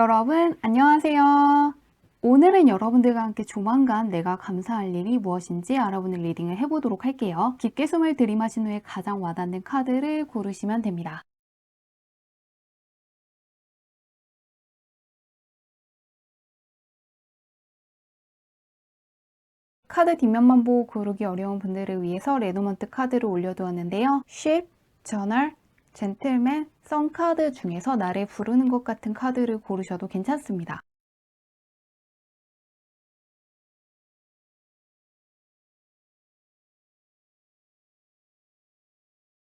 여러분, 안녕하세요. 오늘은 여러분들과 함께 조만간 내가 감사할 일이 무엇인지 알아보는 리딩을 해보도록 할게요. 깊게 숨을 들이마신 후에 가장 와닿는 카드를 고르시면 됩니다. 카드 뒷면만 보고 고르기 어려운 분들을 위해서 레노먼트 카드를 올려두었는데요. Ship, Journal, Gentleman, 선 카드 중에서 나를 부르는 것 같은 카드를 고르셔도 괜찮습니다.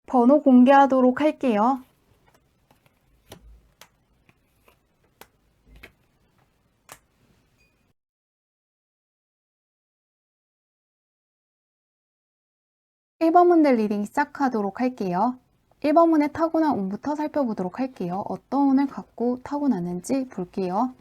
번호 공개하도록 할게요. (1번) 문들 리딩 시작하도록 할게요. 1번 문의 타고난 운부터 살펴보도록 할게요. 어떤 운을 갖고 타고났는지 볼게요.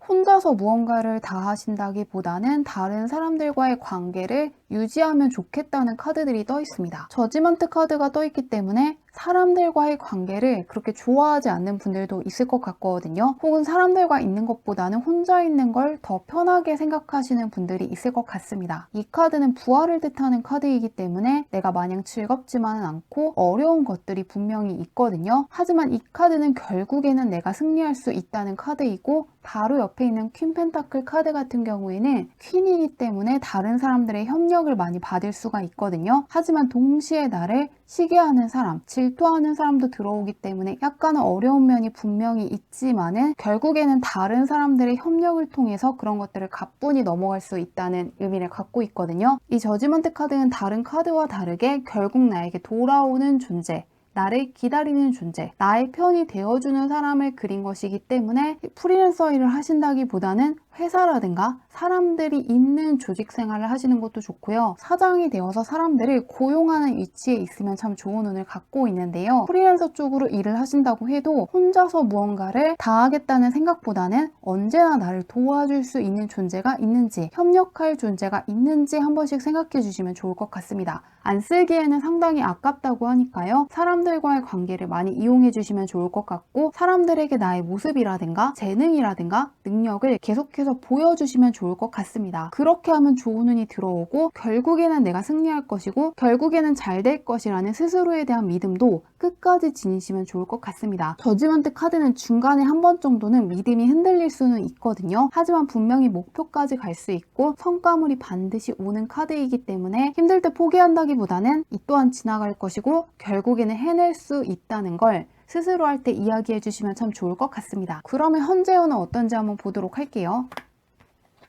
혼자서 무언가를 다 하신다기보다는 다른 사람들과의 관계를 유지하면 좋겠다는 카드들이 떠 있습니다. 저지먼트 카드가 떠 있기 때문에 사람들과의 관계를 그렇게 좋아하지 않는 분들도 있을 것 같거든요. 혹은 사람들과 있는 것보다는 혼자 있는 걸 더 편하게 생각하시는 분들이 있을 것 같습니다. 이 카드는 부활을 뜻하는 카드이기 때문에 내가 마냥 즐겁지만은 않고 어려운 것들이 분명히 있거든요. 하지만 이 카드는 결국에는 내가 승리할 수 있다는 카드이고, 바로 옆에 있는 퀸 펜타클 카드 같은 경우에는 퀸이기 때문에 다른 사람들의 협력을 많이 받을 수가 있거든요. 하지만 동시에 나를 시기하는 사람, 질투하는 사람도 들어오기 때문에 약간은 어려운 면이 분명히 있지만은 결국에는 다른 사람들의 협력을 통해서 그런 것들을 가뿐히 넘어갈 수 있다는 의미를 갖고 있거든요. 이 저지먼트 카드는 다른 카드와 다르게 결국 나에게 돌아오는 존재, 나를 기다리는 존재, 나의 편이 되어주는 사람을 그린 것이기 때문에 프리랜서 일을 하신다기보다는 회사라든가 사람들이 있는 조직 생활을 하시는 것도 좋고요. 사장이 되어서 사람들을 고용하는 위치에 있으면 참 좋은 운을 갖고 있는데요. 프리랜서 쪽으로 일을 하신다고 해도 혼자서 무언가를 다 하겠다는 생각보다는 언제나 나를 도와줄 수 있는 존재가 있는지, 협력할 존재가 있는지 한 번씩 생각해 주시면 좋을 것 같습니다. 안 쓰기에는 상당히 아깝다고 하니까요. 사람들과의 관계를 많이 이용해 주시면 좋을 것 같고, 사람들에게 나의 모습이라든가 재능이라든가 능력을 계속해서 보여주시면 좋을 것 같습니다. 그렇게 하면 좋은 운이 들어오고 결국에는 내가 승리할 것이고 결국에는 잘 될 것이라는 스스로에 대한 믿음도 끝까지 지니시면 좋을 것 같습니다. 저지먼트 카드는 중간에 한 번 정도는 믿음이 흔들릴 수는 있거든요. 하지만 분명히 목표까지 갈 수 있고 성과물이 반드시 오는 카드이기 때문에 힘들 때 포기한다기보다는 이 또한 지나갈 것이고 결국에는 해낼 수 있다는 걸 스스로 할 때 이야기해 주시면 참 좋을 것 같습니다. 그러면 현재 운은 어떤지 한번 보도록 할게요.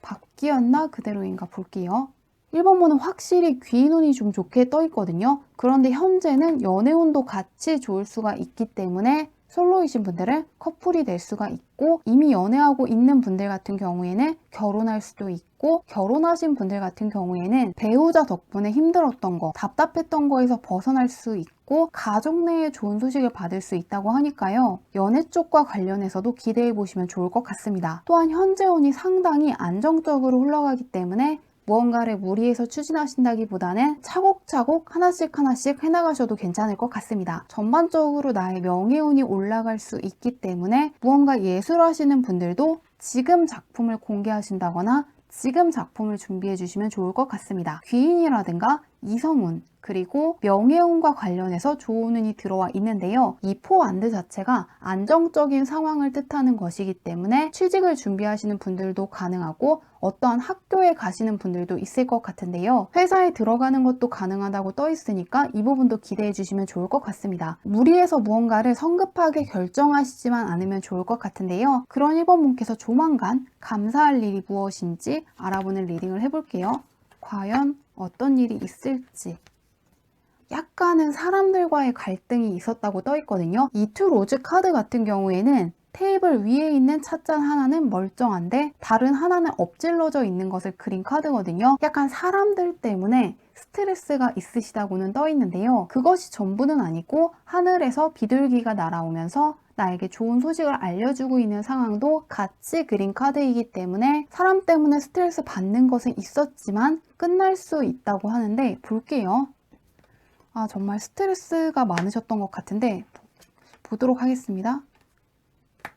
바뀌었나 그대로인가 볼게요. 1번 번은 확실히 귀인운이 좀 좋게 떠 있거든요. 그런데 현재는 연애운도 같이 좋을 수가 있기 때문에 솔로이신 분들은 커플이 될 수가 있고, 이미 연애하고 있는 분들 같은 경우에는 결혼할 수도 있고, 결혼하신 분들 같은 경우에는 배우자 덕분에 힘들었던 거, 답답했던 거에서 벗어날 수 있고 가족 내에 좋은 소식을 받을 수 있다고 하니까요. 연애 쪽과 관련해서도 기대해 보시면 좋을 것 같습니다. 또한 현재 운이 상당히 안정적으로 흘러가기 때문에 무언가를 무리해서 추진하신다기보다는 차곡차곡 하나씩 해나가셔도 괜찮을 것 같습니다. 전반적으로 나의 명예운이 올라갈 수 있기 때문에 무언가 예술하시는 분들도 지금 작품을 공개하신다거나 지금 작품을 준비해 주시면 좋을 것 같습니다. 귀인이라든가 이성운, 그리고 명예운과 관련해서 좋은 운이 들어와 있는데요. 이 포완드 자체가 안정적인 상황을 뜻하는 것이기 때문에 취직을 준비하시는 분들도 가능하고 어떠한 학교에 가시는 분들도 있을 것 같은데요. 회사에 들어가는 것도 가능하다고 떠 있으니까 이 부분도 기대해 주시면 좋을 것 같습니다. 무리해서 무언가를 성급하게 결정하시지만 않으면 좋을 것 같은데요. 그런 1번 분께서 조만간 감사할 일이 무엇인지 알아보는 리딩을 해볼게요. 과연 어떤 일이 있을지. 약간은 사람들과의 갈등이 있었다고 떠 있거든요. 이 투 로즈 카드 같은 경우에는 테이블 위에 있는 찻잔 하나는 멀쩡한데 다른 하나는 엎질러져 있는 것을 그린 카드거든요. 약간 사람들 때문에 스트레스가 있으시다고는 떠 있는데요. 그것이 전부는 아니고 하늘에서 비둘기가 날아오면서 나에게 좋은 소식을 알려주고 있는 상황도 같이 그린 카드이기 때문에 사람 때문에 스트레스 받는 것은 있었지만 끝날 수 있다고 하는데 볼게요. 정말 스트레스가 많으셨던 것 같은데 보도록 하겠습니다.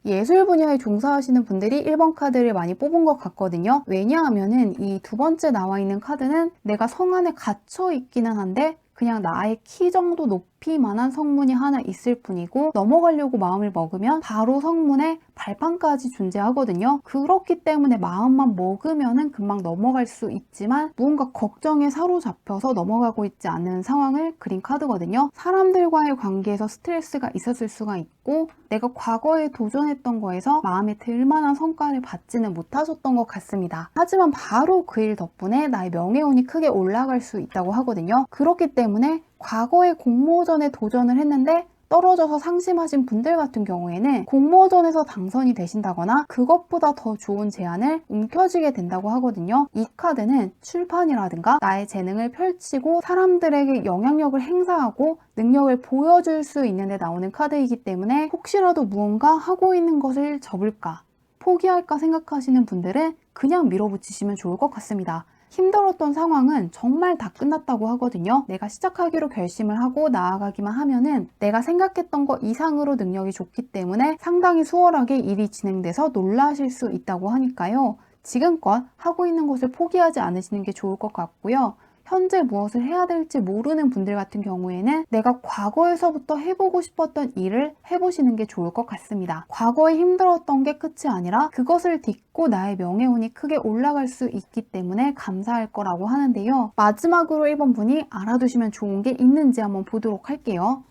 예술 분야에 종사하시는 분들이 1번 카드를 많이 뽑은 것 같거든요. 왜냐하면은 이 두 번째 나와 있는 카드는 내가 성 안에 갇혀 있기는 한데 그냥 나의 키 정도 높이만한 성문이 하나 있을 뿐이고 넘어가려고 마음을 먹으면 바로 성문에 발판까지 존재하거든요. 그렇기 때문에 마음만 먹으면은 금방 넘어갈 수 있지만 무언가 걱정에 사로잡혀서 넘어가고 있지 않는 상황을 그린 카드거든요. 사람들과의 관계에서 스트레스가 있었을 수가 있고 내가 과거에 도전했던 거에서 마음에 들 만한 성과를 받지는 못하셨던 것 같습니다. 하지만 바로 그 일 덕분에 나의 명예운이 크게 올라갈 수 있다고 하거든요. 그렇기 때문에 과거에 공모전에 도전을 했는데 떨어져서 상심하신 분들 같은 경우에는 공모전에서 당선이 되신다거나 그것보다 더 좋은 제안을 움켜쥐게 된다고 하거든요. 이 카드는 출판이라든가 나의 재능을 펼치고 사람들에게 영향력을 행사하고 능력을 보여줄 수 있는 데 나오는 카드이기 때문에 혹시라도 무언가 하고 있는 것을 접을까, 포기할까 생각하시는 분들은 그냥 밀어붙이시면 좋을 것 같습니다. 힘들었던 상황은 정말 다 끝났다고 하거든요. 내가 시작하기로 결심을 하고 나아가기만 하면은 내가 생각했던 것 이상으로 능력이 좋기 때문에 상당히 수월하게 일이 진행돼서 놀라실 수 있다고 하니까요. 지금껏 하고 있는 것을 포기하지 않으시는 게 좋을 것 같고요. 현재 무엇을 해야 될지 모르는 분들 같은 경우에는 내가 과거에서부터 해보고 싶었던 일을 해보시는 게 좋을 것 같습니다. 과거에 힘들었던 게 끝이 아니라 그것을 딛고 나의 명예운이 크게 올라갈 수 있기 때문에 감사할 거라고 하는데요. 마지막으로 1번 분이 알아두시면 좋은 게 있는지 한번 보도록 할게요.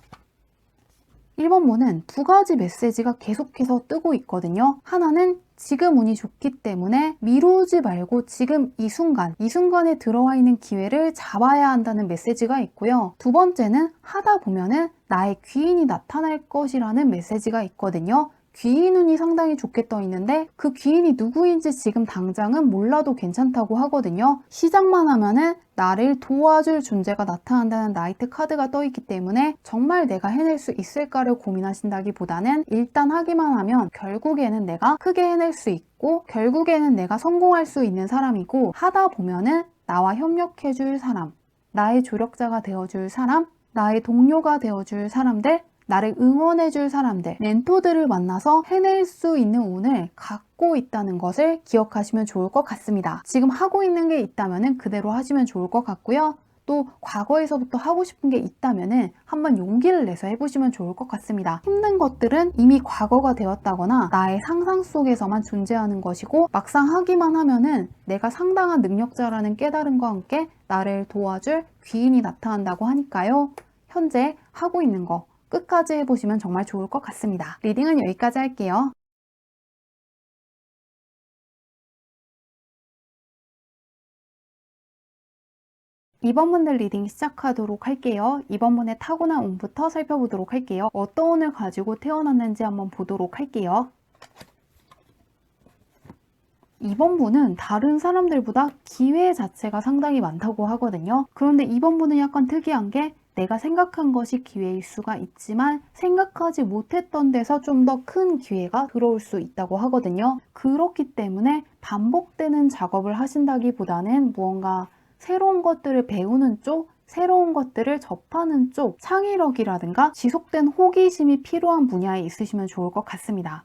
1번 분은 두 가지 메시지가 계속해서 뜨고 있거든요. 하나는 지금 운이 좋기 때문에 미루지 말고 지금 이 순간에 들어와 있는 기회를 잡아야 한다는 메시지가 있고요. 두 번째는 하다 보면은 나의 귀인이 나타날 것이라는 메시지가 있거든요. 귀인 운이 상당히 좋게 떠 있는데 그 귀인이 누구인지 지금 당장은 몰라도 괜찮다고 하거든요. 시작만 하면은 나를 도와줄 존재가 나타난다는 나이트 카드가 떠 있기 때문에 정말 내가 해낼 수 있을까를 고민하신다기보다는 일단 하기만 하면 결국에는 내가 크게 해낼 수 있고 결국에는 내가 성공할 수 있는 사람이고 하다 보면은 나와 협력해줄 사람, 나의 조력자가 되어줄 사람, 나의 동료가 되어줄 사람들, 나를 응원해줄 사람들, 멘토들을 만나서 해낼 수 있는 운을 갖고 있다는 것을 기억하시면 좋을 것 같습니다. 지금 하고 있는 게 있다면 그대로 하시면 좋을 것 같고요. 또 과거에서부터 하고 싶은 게 있다면 한번 용기를 내서 해보시면 좋을 것 같습니다. 힘든 것들은 이미 과거가 되었다거나 나의 상상 속에서만 존재하는 것이고 막상 하기만 하면은 내가 상당한 능력자라는 깨달음과 함께 나를 도와줄 귀인이 나타난다고 하니까요. 현재 하고 있는 거 끝까지 해보시면 정말 좋을 것 같습니다. 리딩은 여기까지 할게요. 2번 분들 리딩 시작하도록 할게요. 2번 분의 타고난 운부터 살펴보도록 할게요. 어떤 운을 가지고 태어났는지 한번 보도록 할게요. 2번 분은 다른 사람들보다 기회 자체가 상당히 많다고 하거든요. 그런데 2번 분은 약간 특이한 게 내가 생각한 것이 기회일 수가 있지만 생각하지 못했던 데서 좀 더 큰 기회가 들어올 수 있다고 하거든요. 그렇기 때문에 반복되는 작업을 하신다기보다는 무언가 새로운 것들을 배우는 쪽, 새로운 것들을 접하는 쪽, 창의력이라든가 지속된 호기심이 필요한 분야에 있으시면 좋을 것 같습니다.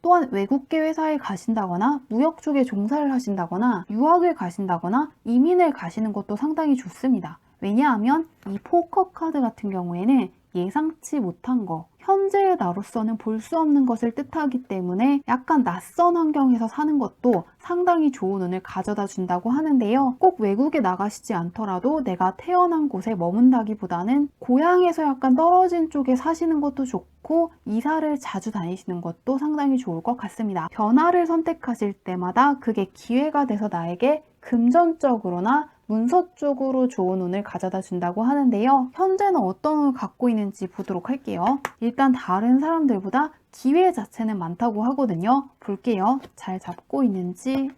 또한 외국계 회사에 가신다거나 무역 쪽에 종사를 하신다거나 유학을 가신다거나 이민을 가시는 것도 상당히 좋습니다. 왜냐하면 이 포커 카드 같은 경우에는 예상치 못한 거, 현재의 나로서는 볼 수 없는 것을 뜻하기 때문에 약간 낯선 환경에서 사는 것도 상당히 좋은 운을 가져다 준다고 하는데요. 꼭 외국에 나가시지 않더라도 내가 태어난 곳에 머문다기보다는 고향에서 약간 떨어진 쪽에 사시는 것도 좋고 이사를 자주 다니시는 것도 상당히 좋을 것 같습니다. 변화를 선택하실 때마다 그게 기회가 돼서 나에게 금전적으로나 문서 쪽으로 좋은 운을 가져다 준다고 하는데요. 현재는 어떤 운을 갖고 있는지 보도록 할게요. 일단 다른 사람들보다 기회 자체는 많다고 하거든요. 볼게요. 잘 잡고 있는지.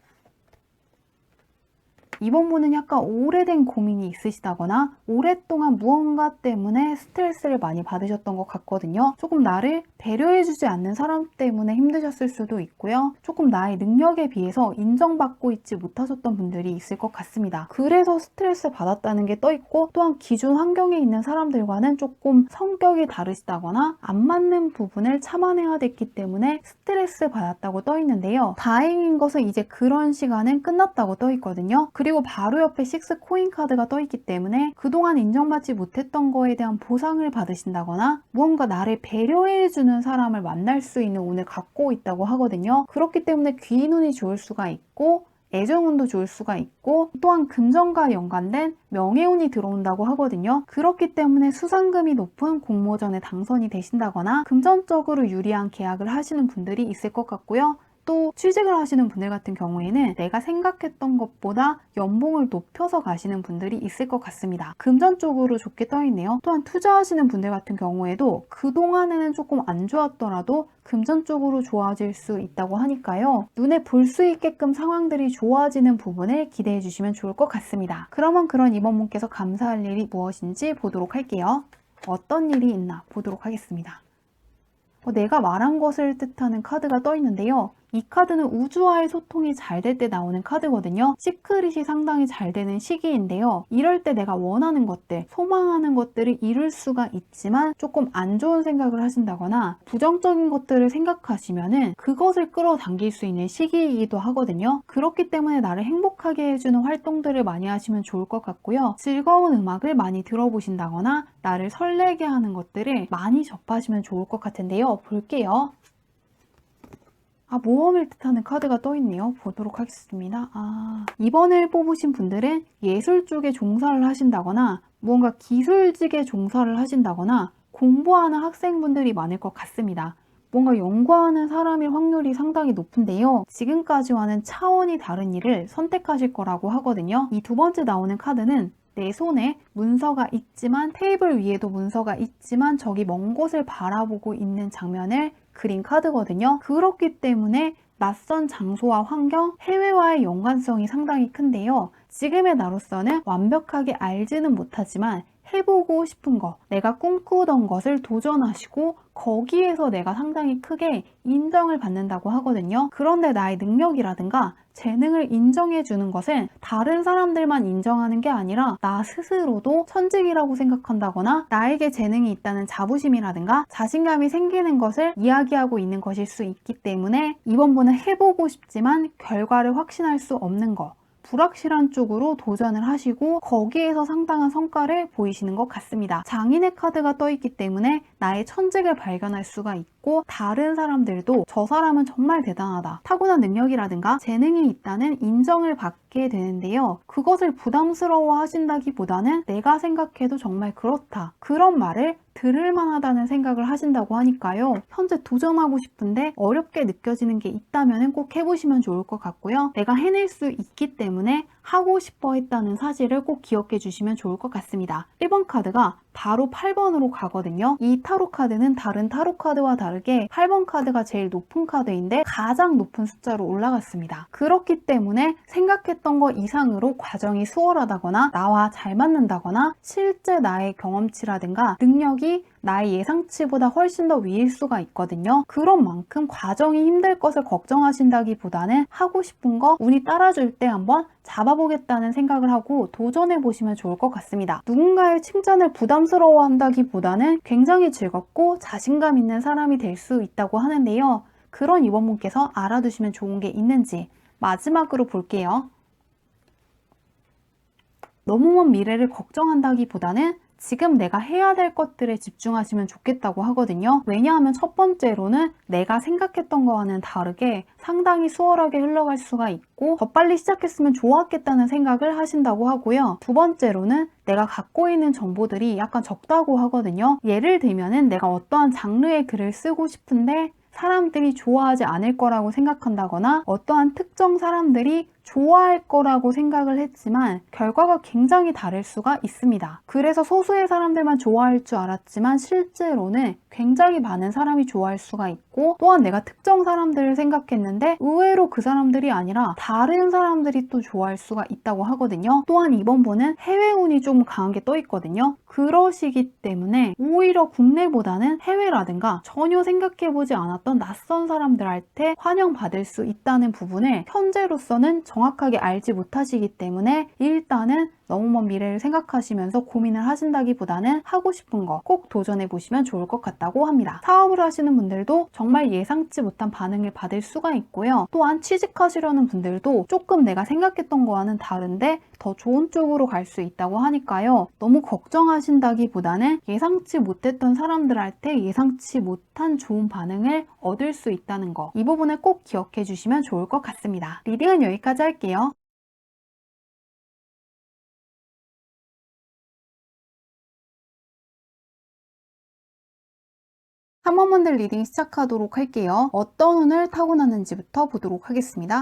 이번 분은 약간 오래된 고민이 있으시다거나 오랫동안 무언가 때문에 스트레스를 많이 받으셨던 것 같거든요. 조금 나를 배려해주지 않는 사람 때문에 힘드셨을 수도 있고요. 조금 나의 능력에 비해서 인정받고 있지 못하셨던 분들이 있을 것 같습니다. 그래서 스트레스 받았다는 게 떠있고, 또한 기존 환경에 있는 사람들과는 조금 성격이 다르시다거나 안 맞는 부분을 참아내야 됐기 때문에 스트레스 받았다고 떠있는데요. 다행인 것은 이제 그런 시간은 끝났다고 떠있거든요. 그리고 바로 옆에 6 코인 카드가 떠있기 때문에 그동안 인정받지 못했던 거에 대한 보상을 받으신다거나 무언가 나를 배려해주는 사람을 만날 수 있는 운을 갖고 있다고 하거든요. 그렇기 때문에 귀인운이 좋을 수가 있고 애정운도 좋을 수가 있고, 또한 금전과 연관된 명예운이 들어온다고 하거든요. 그렇기 때문에 수상금이 높은 공모전에 당선이 되신다거나 금전적으로 유리한 계약을 하시는 분들이 있을 것 같고요. 또 취직을 하시는 분들 같은 경우에는 내가 생각했던 것보다 연봉을 높여서 가시는 분들이 있을 것 같습니다. 금전 쪽으로 좋게 떠있네요. 또한 투자하시는 분들 같은 경우에도 그동안에는 조금 안 좋았더라도 금전 쪽으로 좋아질 수 있다고 하니까요. 눈에 볼 수 있게끔 상황들이 좋아지는 부분을 기대해 주시면 좋을 것 같습니다. 그러면 그런 이번 분께서 감사할 일이 무엇인지 보도록 할게요. 어떤 일이 있나 보도록 하겠습니다. 내가 말한 것을 뜻하는 카드가 떠 있는데요. 이 카드는 우주와의 소통이 잘 될 때 나오는 카드거든요. 시크릿이 상당히 잘 되는 시기인데요. 이럴 때 내가 원하는 것들, 소망하는 것들을 이룰 수가 있지만 조금 안 좋은 생각을 하신다거나 부정적인 것들을 생각하시면은 그것을 끌어당길 수 있는 시기이기도 하거든요. 그렇기 때문에 나를 행복하게 해주는 활동들을 많이 하시면 좋을 것 같고요. 즐거운 음악을 많이 들어보신다거나 나를 설레게 하는 것들을 많이 접하시면 좋을 것 같은데요. 볼게요. 모험을 뜻하는 카드가 떠있네요. 보도록 하겠습니다. 이번을 뽑으신 분들은 예술 쪽에 종사를 하신다거나 무언가 기술직에 종사를 하신다거나 공부하는 학생분들이 많을 것 같습니다. 뭔가 연구하는 사람일 확률이 상당히 높은데요. 지금까지와는 차원이 다른 일을 선택하실 거라고 하거든요. 이 두 번째 나오는 카드는 내 손에 문서가 있지만, 테이블 위에도 문서가 있지만 저기 먼 곳을 바라보고 있는 장면을 그린 카드거든요. 그렇기 때문에 낯선 장소와 환경, 해외와의 연관성이 상당히 큰데요. 지금의 나로서는 완벽하게 알지는 못하지만 해보고 싶은 거, 내가 꿈꾸던 것을 도전하시고 거기에서 내가 상당히 크게 인정을 받는다고 하거든요. 그런데 나의 능력이라든가 재능을 인정해 주는 것은 다른 사람들만 인정하는 게 아니라 나 스스로도 천직이라고 생각한다거나 나에게 재능이 있다는 자부심이라든가 자신감이 생기는 것을 이야기하고 있는 것일 수 있기 때문에 이번 분은 해보고 싶지만 결과를 확신할 수 없는 거, 불확실한 쪽으로 도전을 하시고 거기에서 상당한 성과를 보이시는 것 같습니다. 장인의 카드가 떠있기 때문에 나의 천직을 발견할 수가 있고 다른 사람들도 저 사람은 정말 대단하다, 타고난 능력이라든가 재능이 있다는 인정을 받게 되는데요. 그것을 부담스러워 하신다기보다는 내가 생각해도 정말 그렇다, 그런 말을 들을 만하다는 생각을 하신다고 하니까요. 현재 도전하고 싶은데 어렵게 느껴지는 게 있다면 꼭 해보시면 좋을 것 같고요. 내가 해낼 수 있기 때문에 하고 싶어 했다는 사실을 꼭 기억해 주시면 좋을 것 같습니다. 1번 카드가 바로 8번으로 가거든요. 이 타로 카드는 다른 타로 카드와 다르게 8번 카드가 제일 높은 카드인데 가장 높은 숫자로 올라갔습니다. 그렇기 때문에 생각했던 것 이상으로 과정이 수월하다거나 나와 잘 맞는다거나 실제 나의 경험치라든가 능력이 나의 예상치보다 훨씬 더 위일 수가 있거든요. 그런 만큼 과정이 힘들 것을 걱정하신다기보다는 하고 싶은 거 운이 따라줄 때 한번 잡아보겠다는 생각을 하고 도전해보시면 좋을 것 같습니다. 누군가의 칭찬을 부담스러워한다기보다는 굉장히 즐겁고 자신감 있는 사람이 될 수 있다고 하는데요. 그런 이번 분께서 알아두시면 좋은 게 있는지 마지막으로 볼게요. 너무 먼 미래를 걱정한다기보다는 지금 내가 해야 될 것들에 집중하시면 좋겠다고 하거든요. 왜냐하면 첫 번째로는 내가 생각했던 거와는 다르게 상당히 수월하게 흘러갈 수가 있고 더 빨리 시작했으면 좋았겠다는 생각을 하신다고 하고요. 두 번째로는 내가 갖고 있는 정보들이 약간 적다고 하거든요. 예를 들면은 내가 어떠한 장르의 글을 쓰고 싶은데 사람들이 좋아하지 않을 거라고 생각한다거나 어떠한 특정 사람들이 좋아할 거라고 생각을 했지만 결과가 굉장히 다를 수가 있습니다. 그래서 소수의 사람들만 좋아할 줄 알았지만 실제로는 굉장히 많은 사람이 좋아할 수가 있고, 또한 내가 특정 사람들을 생각했는데 의외로 그 사람들이 아니라 다른 사람들이 또 좋아할 수가 있다고 하거든요. 또한 이번 분은 해외운이 좀 강하게 떠 있거든요. 그러시기 때문에 오히려 국내보다는 해외라든가 전혀 생각해보지 않았던 낯선 사람들한테 환영받을 수 있다는 부분을 현재로서는 정확하게 알지 못하시기 때문에 일단은 너무 먼 미래를 생각하시면서 고민을 하신다기보다는 하고 싶은 거 꼭 도전해 보시면 좋을 것 같다고 합니다. 사업을 하시는 분들도 정말 예상치 못한 반응을 받을 수가 있고요. 또한 취직하시려는 분들도 조금 내가 생각했던 거와는 다른데 더 좋은 쪽으로 갈 수 있다고 하니까요. 너무 걱정하신다기보다는 예상치 못했던 사람들한테 예상치 못한 좋은 반응을 얻을 수 있다는 거, 이 부분을 꼭 기억해 주시면 좋을 것 같습니다. 리딩은 여기까지 할게요. 3번분들 리딩 시작하도록 할게요. 어떤 운을 타고났는지부터 보도록 하겠습니다.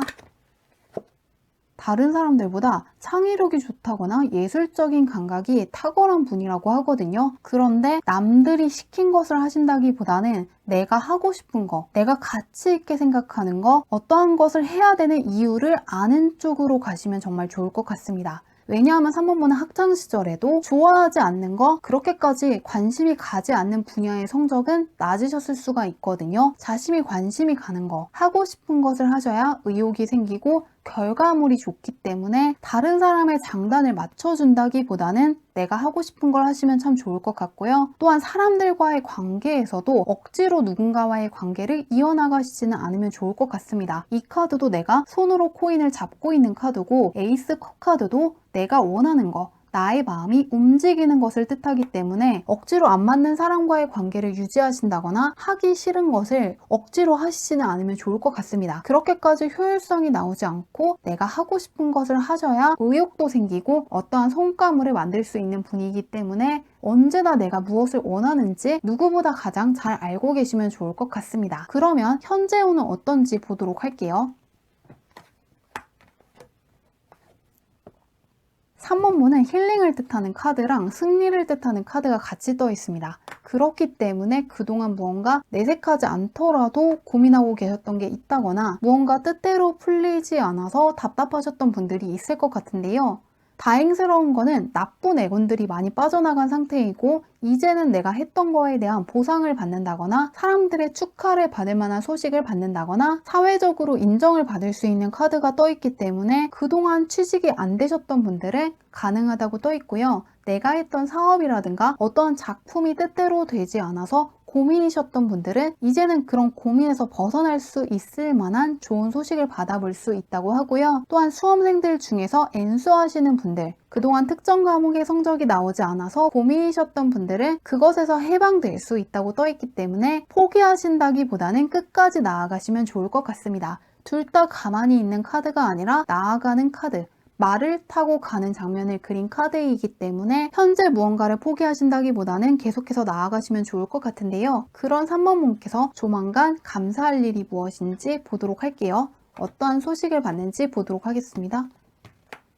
다른 사람들보다 창의력이 좋다거나 예술적인 감각이 탁월한 분이라고 하거든요. 그런데 남들이 시킨 것을 하신다기보다는 내가 하고 싶은 거, 내가 가치 있게 생각하는 거, 어떠한 것을 해야 되는 이유를 아는 쪽으로 가시면 정말 좋을 것 같습니다. 왜냐하면 3번분은 학창시절에도 좋아하지 않는 거, 그렇게까지 관심이 가지 않는 분야의 성적은 낮으셨을 수가 있거든요. 자신이 관심이 가는 거, 하고 싶은 것을 하셔야 의욕이 생기고 결과물이 좋기 때문에 다른 사람의 장단을 맞춰준다기보다는 내가 하고 싶은 걸 하시면 참 좋을 것 같고요. 또한 사람들과의 관계에서도 억지로 누군가와의 관계를 이어나가시지는 않으면 좋을 것 같습니다. 이 카드도 내가 손으로 코인을 잡고 있는 카드고, 에이스 컵 카드도 내가 원하는 거, 나의 마음이 움직이는 것을 뜻하기 때문에 억지로 안 맞는 사람과의 관계를 유지하신다거나 하기 싫은 것을 억지로 하시지는 않으면 좋을 것 같습니다. 그렇게까지 효율성이 나오지 않고 내가 하고 싶은 것을 하셔야 의욕도 생기고 어떠한 성과물을 만들 수 있는 분이기 때문에 언제나 내가 무엇을 원하는지 누구보다 가장 잘 알고 계시면 좋을 것 같습니다. 그러면 현재 운은 어떤지 보도록 할게요. 3번문은 힐링을 뜻하는 카드랑 승리를 뜻하는 카드가 같이 떠 있습니다. 그렇기 때문에 그동안 무언가 내색하지 않더라도 고민하고 계셨던 게 있다거나 무언가 뜻대로 풀리지 않아서 답답하셨던 분들이 있을 것 같은데요. 다행스러운 거는 나쁜 애군들이 많이 빠져나간 상태이고, 이제는 내가 했던 거에 대한 보상을 받는다거나 사람들의 축하를 받을 만한 소식을 받는다거나 사회적으로 인정을 받을 수 있는 카드가 떠 있기 때문에 그동안 취직이 안 되셨던 분들은 가능하다고 떠 있고요. 내가 했던 사업이라든가 어떠한 작품이 뜻대로 되지 않아서 고민이셨던 분들은 이제는 그런 고민에서 벗어날 수 있을 만한 좋은 소식을 받아볼 수 있다고 하고요. 또한 수험생들 중에서 N수하시는 분들, 그동안 특정 과목의 성적이 나오지 않아서 고민이셨던 분들은 그것에서 해방될 수 있다고 떠 있기 때문에 포기하신다기보다는 끝까지 나아가시면 좋을 것 같습니다. 둘 다 가만히 있는 카드가 아니라 나아가는 카드, 말을 타고 가는 장면을 그린 카드이기 때문에 현재 무언가를 포기하신다기보다는 계속해서 나아가시면 좋을 것 같은데요. 그런 3번분께서 조만간 감사할 일이 무엇인지 보도록 할게요. 어떠한 소식을 받는지 보도록 하겠습니다.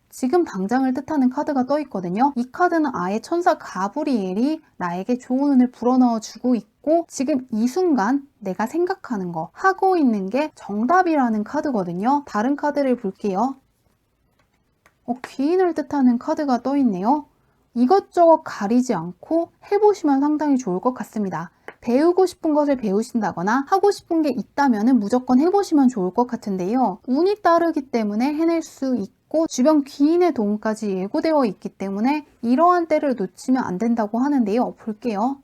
지금 당장을 뜻하는 카드가 떠 있거든요. 이 카드는 아예 천사 가브리엘이 나에게 좋은 운을 불어넣어 주고 있고, 지금 이 순간 내가 생각하는 거, 하고 있는 게 정답이라는 카드거든요. 다른 카드를 볼게요. 귀인을 뜻하는 카드가 떠 있네요. 이것저것 가리지 않고 해보시면 상당히 좋을 것 같습니다. 배우고 싶은 것을 배우신다거나 하고 싶은 게 있다면 무조건 해보시면 좋을 것 같은데요. 운이 따르기 때문에 해낼 수 있고 주변 귀인의 도움까지 예고되어 있기 때문에 이러한 때를 놓치면 안 된다고 하는데요. 볼게요.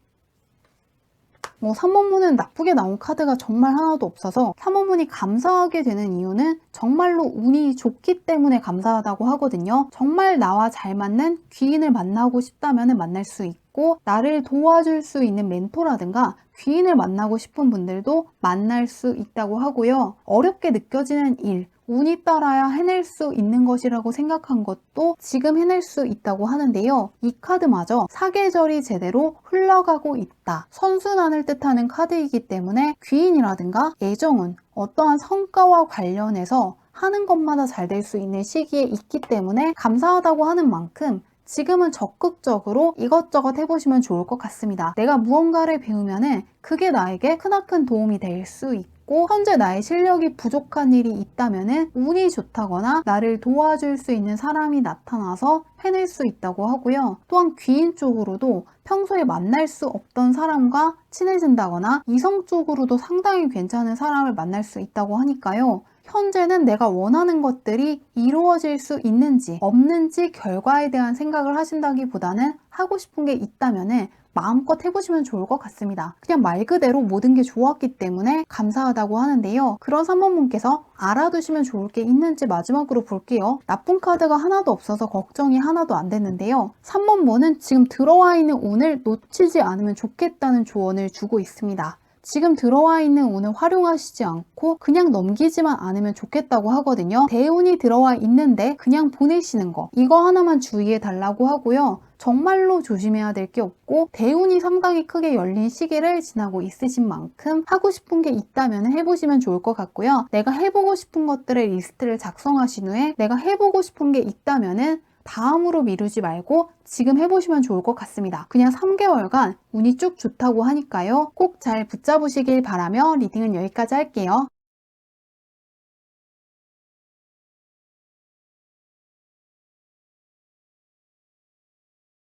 3번문은 나쁘게 나온 카드가 정말 하나도 없어서 3번문이 감사하게 되는 이유는 정말로 운이 좋기 때문에 감사하다고 하거든요. 정말 나와 잘 맞는 귀인을 만나고 싶다면 만날 수 있고, 나를 도와줄 수 있는 멘토라든가 귀인을 만나고 싶은 분들도 만날 수 있다고 하고요. 어렵게 느껴지는 일, 운이 따라야 해낼 수 있는 것이라고 생각한 것도 지금 해낼 수 있다고 하는데요. 이 카드마저 사계절이 제대로 흘러가고 있다, 선순환을 뜻하는 카드이기 때문에 귀인이라든가 애정운, 어떠한 성과와 관련해서 하는 것마다 잘 될 수 있는 시기에 있기 때문에 감사하다고 하는 만큼 지금은 적극적으로 이것저것 해보시면 좋을 것 같습니다. 내가 무언가를 배우면은 그게 나에게 크나큰 도움이 될 수 있고, 현재 나의 실력이 부족한 일이 있다면은 운이 좋다거나 나를 도와줄 수 있는 사람이 나타나서 해낼 수 있다고 하고요. 또한 귀인 쪽으로도 평소에 만날 수 없던 사람과 친해진다거나 이성 쪽으로도 상당히 괜찮은 사람을 만날 수 있다고 하니까요. 현재는 내가 원하는 것들이 이루어질 수 있는지 없는지 결과에 대한 생각을 하신다기보다는 하고 싶은 게 있다면은 마음껏 해보시면 좋을 것 같습니다. 그냥 말 그대로 모든 게 좋았기 때문에 감사하다고 하는데요. 그런 3번분께서 알아두시면 좋을 게 있는지 마지막으로 볼게요. 나쁜 카드가 하나도 없어서 걱정이 하나도 안 됐는데요. 3번분은 지금 들어와 있는 운을 놓치지 않으면 좋겠다는 조언을 주고 있습니다. 지금 들어와 있는 운을 활용하시지 않고 그냥 넘기지만 않으면 좋겠다고 하거든요. 대운이 들어와 있는데 그냥 보내시는 거, 이거 하나만 주의해 달라고 하고요. 정말로 조심해야 될 게 없고 대운이 상당히 크게 열린 시기를 지나고 있으신 만큼 하고 싶은 게 있다면 해보시면 좋을 것 같고요. 내가 해보고 싶은 것들의 리스트를 작성하신 후에 내가 해보고 싶은 게 있다면은 다음으로 미루지 말고 지금 해보시면 좋을 것 같습니다. 그냥 3개월간 운이 쭉 좋다고 하니까요. 꼭 잘 붙잡으시길 바라며 리딩은 여기까지 할게요.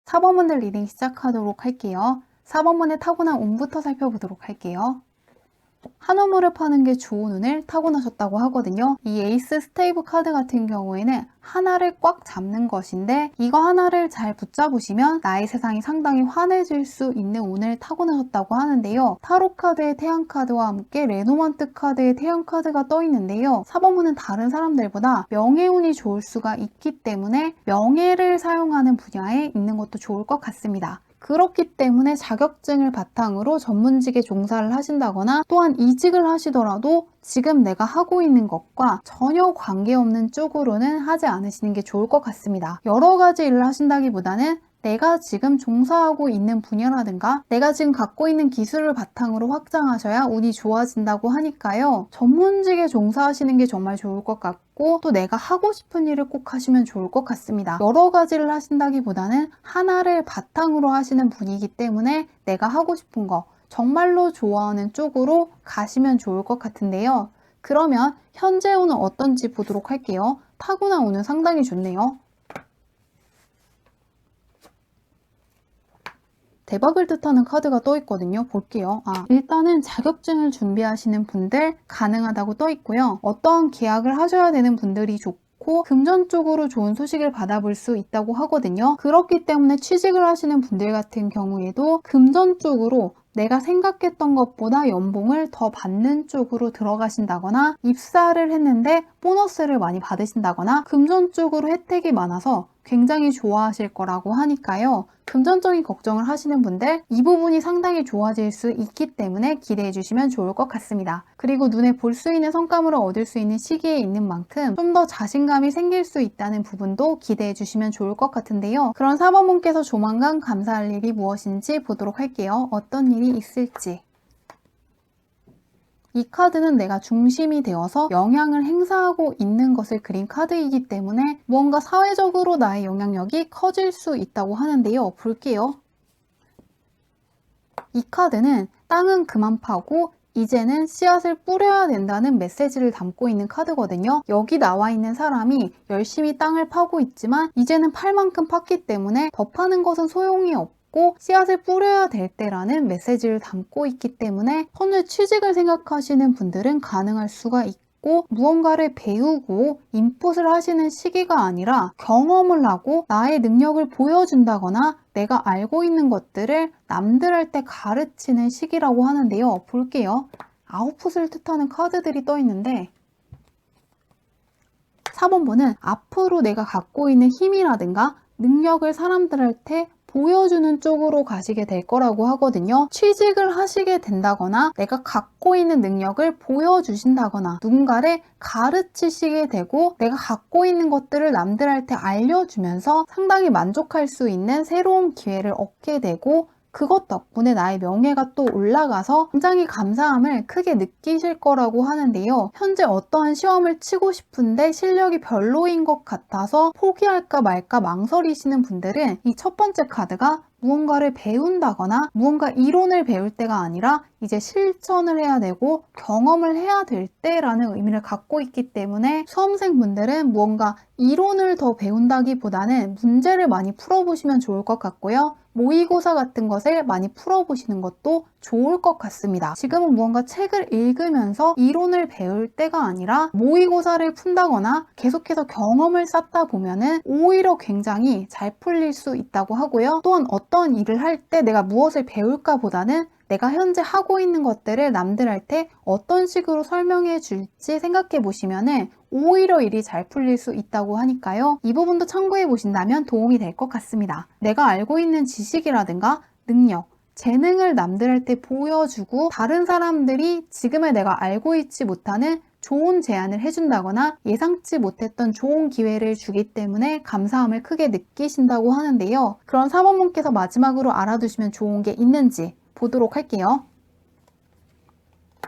4번분들 리딩 시작하도록 할게요. 4번분의 타고난 운부터 살펴보도록 할게요. 한 우물을 파는 게 좋은 운을 타고나셨다고 하거든요. 이 에이스 스테이브 카드 같은 경우에는 하나를 꽉 잡는 것인데 이거 하나를 잘 붙잡으시면 나의 세상이 상당히 환해질 수 있는 운을 타고나셨다고 하는데요. 타로 카드의 태양 카드와 함께 레노먼트 카드의 태양 카드가 떠 있는데요. 4번분은 다른 사람들보다 명예운이 좋을 수가 있기 때문에 명예를 사용하는 분야에 있는 것도 좋을 것 같습니다. 그렇기 때문에 자격증을 바탕으로 전문직에 종사를 하신다거나 또한 이직을 하시더라도 지금 내가 하고 있는 것과 전혀 관계없는 쪽으로는 하지 않으시는 게 좋을 것 같습니다. 여러 가지 일을 하신다기보다는 내가 지금 종사하고 있는 분야라든가 내가 지금 갖고 있는 기술을 바탕으로 확장하셔야 운이 좋아진다고 하니까요. 전문직에 종사하시는 게 정말 좋을 것 같고 또 내가 하고 싶은 일을 꼭 하시면 좋을 것 같습니다. 여러 가지를 하신다기보다는 하나를 바탕으로 하시는 분이기 때문에 내가 하고 싶은 거 정말로 좋아하는 쪽으로 가시면 좋을 것 같은데요. 그러면 현재 운은 어떤지 보도록 할게요. 타고난 운은 상당히 좋네요. 대박을 뜻하는 카드가 떠 있거든요. 볼게요. 일단은 자격증을 준비하시는 분들 가능하다고 떠 있고요. 어떠한 계약을 하셔야 되는 분들이 좋고 금전적으로 좋은 소식을 받아볼 수 있다고 하거든요. 그렇기 때문에 취직을 하시는 분들 같은 경우에도 금전 쪽으로 내가 생각했던 것보다 연봉을 더 받는 쪽으로 들어가신다거나 입사를 했는데 보너스를 많이 받으신다거나 금전 쪽으로 혜택이 많아서 굉장히 좋아하실 거라고 하니까요. 금전적인 걱정을 하시는 분들 이 부분이 상당히 좋아질 수 있기 때문에 기대해 주시면 좋을 것 같습니다. 그리고 눈에 볼 수 있는 성과물을 얻을 수 있는 시기에 있는 만큼 좀 더 자신감이 생길 수 있다는 부분도 기대해 주시면 좋을 것 같은데요. 그런 4번분께서 조만간 감사할 일이 무엇인지 보도록 할게요. 어떤 일이 있을지. 이 카드는 내가 중심이 되어서 영향을 행사하고 있는 것을 그린 카드이기 때문에 무언가 사회적으로 나의 영향력이 커질 수 있다고 하는데요. 볼게요. 이 카드는 땅은 그만 파고 이제는 씨앗을 뿌려야 된다는 메시지를 담고 있는 카드거든요. 여기 나와 있는 사람이 열심히 땅을 파고 있지만 이제는 팔 만큼 팠기 때문에 더 파는 것은 소용이 없고 씨앗을 뿌려야 될 때라는 메시지를 담고 있기 때문에 현재 취직을 생각하시는 분들은 가능할 수가 있고 무언가를 배우고 인풋을 하시는 시기가 아니라 경험을 하고 나의 능력을 보여준다거나 내가 알고 있는 것들을 남들한테 가르치는 시기라고 하는데요. 볼게요. 아웃풋을 뜻하는 카드들이 떠 있는데 4번분은 앞으로 내가 갖고 있는 힘이라든가 능력을 사람들한테 보여주는 쪽으로 가시게 될 거라고 하거든요. 취직을 하시게 된다거나 내가 갖고 있는 능력을 보여주신다거나 누군가를 가르치시게 되고 내가 갖고 있는 것들을 남들한테 알려주면서 상당히 만족할 수 있는 새로운 기회를 얻게 되고 그것 덕분에 나의 명예가 또 올라가서 굉장히 감사함을 크게 느끼실 거라고 하는데요. 현재 어떠한 시험을 치고 싶은데 실력이 별로인 것 같아서 포기할까 말까 망설이시는 분들은 이 첫 번째 카드가 무언가를 배운다거나 무언가 이론을 배울 때가 아니라 이제 실천을 해야 되고 경험을 해야 될 때라는 의미를 갖고 있기 때문에 수험생분들은 무언가 이론을 더 배운다기보다는 문제를 많이 풀어보시면 좋을 것 같고요. 모의고사 같은 것을 많이 풀어보시는 것도 좋을 것 같습니다. 지금은 무언가 책을 읽으면서 이론을 배울 때가 아니라 모의고사를 푼다거나 계속해서 경험을 쌓다 보면은 오히려 굉장히 잘 풀릴 수 있다고 하고요. 또한 어떤 일을 할 때 내가 무엇을 배울까 보다는 내가 현재 하고 있는 것들을 남들한테 어떤 식으로 설명해 줄지 생각해 보시면은 오히려 일이 잘 풀릴 수 있다고 하니까요. 이 부분도 참고해 보신다면 도움이 될 것 같습니다. 내가 알고 있는 지식이라든가 능력, 재능을 남들한테 보여주고 다른 사람들이 지금의 내가 알고 있지 못하는 좋은 제안을 해준다거나 예상치 못했던 좋은 기회를 주기 때문에 감사함을 크게 느끼신다고 하는데요. 그런 사모님께서 마지막으로 알아두시면 좋은 게 있는지 보도록 할게요.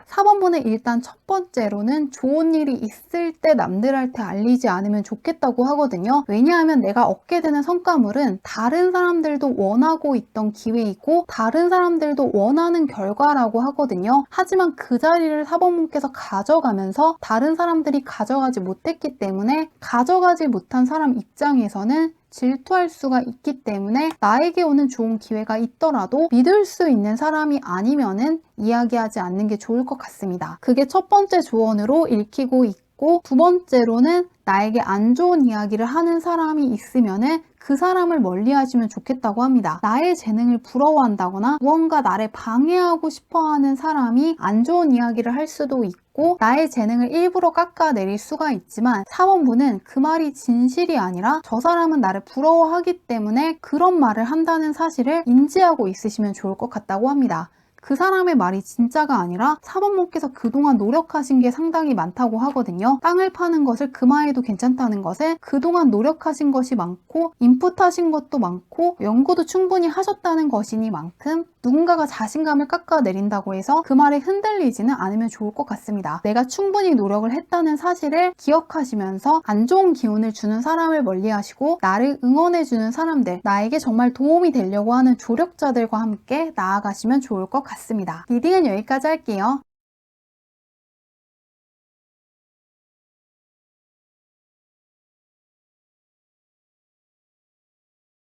4번분은 일단 첫 번째로는 좋은 일이 있을 때 남들한테 알리지 않으면 좋겠다고 하거든요. 왜냐하면 내가 얻게 되는 성과물은 다른 사람들도 원하고 있던 기회이고 다른 사람들도 원하는 결과라고 하거든요. 하지만 그 자리를 4번분께서 가져가면서 다른 사람들이 가져가지 못했기 때문에 가져가지 못한 사람 입장에서는 질투할 수가 있기 때문에 나에게 오는 좋은 기회가 있더라도 믿을 수 있는 사람이 아니면은 이야기하지 않는 게 좋을 것 같습니다. 그게 첫 번째 조언으로 읽히고 있고, 두 번째로는 나에게 안 좋은 이야기를 하는 사람이 있으면은 그 사람을 멀리 하시면 좋겠다고 합니다. 나의 재능을 부러워한다거나 무언가 나를 방해하고 싶어하는 사람이 안 좋은 이야기를 할 수도 있고 나의 재능을 일부러 깎아내릴 수가 있지만 4번분은 그 말이 진실이 아니라 저 사람은 나를 부러워하기 때문에 그런 말을 한다는 사실을 인지하고 있으시면 좋을 것 같다고 합니다. 그 사람의 말이 진짜가 아니라 4번분께서 그동안 노력하신 게 상당히 많다고 하거든요. 땅을 파는 것을 금화해도 괜찮다는 것은 그동안 노력하신 것이 많고 인풋하신 것도 많고 연구도 충분히 하셨다는 것이니만큼 누군가가 자신감을 깎아내린다고 해서 그 말에 흔들리지는 않으면 좋을 것 같습니다. 내가 충분히 노력을 했다는 사실을 기억하시면서 안 좋은 기운을 주는 사람을 멀리하시고 나를 응원해주는 사람들, 나에게 정말 도움이 되려고 하는 조력자들과 함께 나아가시면 좋을 것 같습니다. 리딩은 여기까지 할게요.